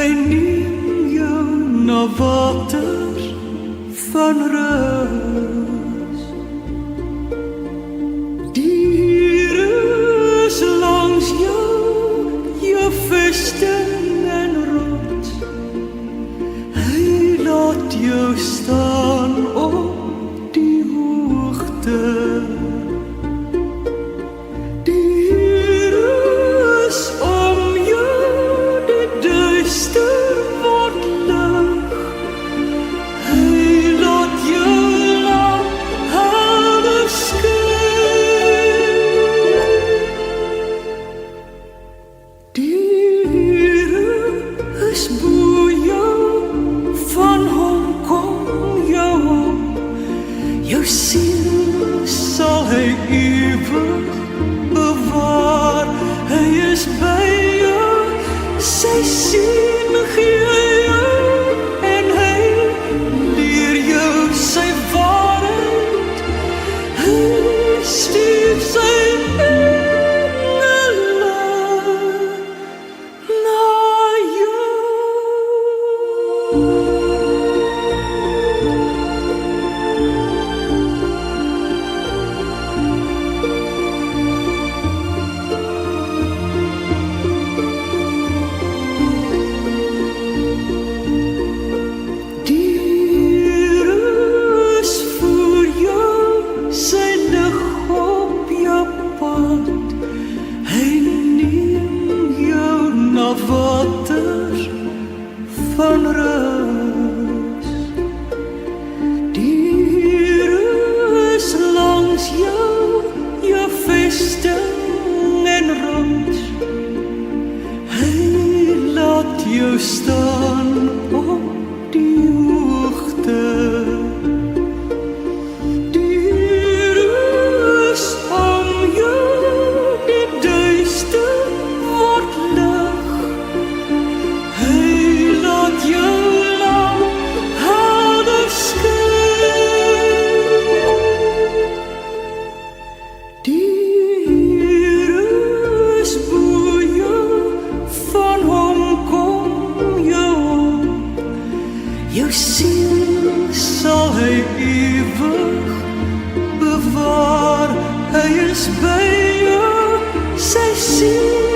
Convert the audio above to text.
Hy neem jou na waters van rus. Diere is langs jou vesting en rots. Hy laat jou staan op die hoogte. Jou siel sal hy ewig bewaar. Hy is by jou, sy sien gee jou, en hy leer jou sy waarheid. Hy stuur sy engele na jou. Waters van rus. Diere is langs jou vesting en rots. Hy laat jou staan op die hoogte. Jou siel sal hy ewig bewaar. Hy is by jou, sy siel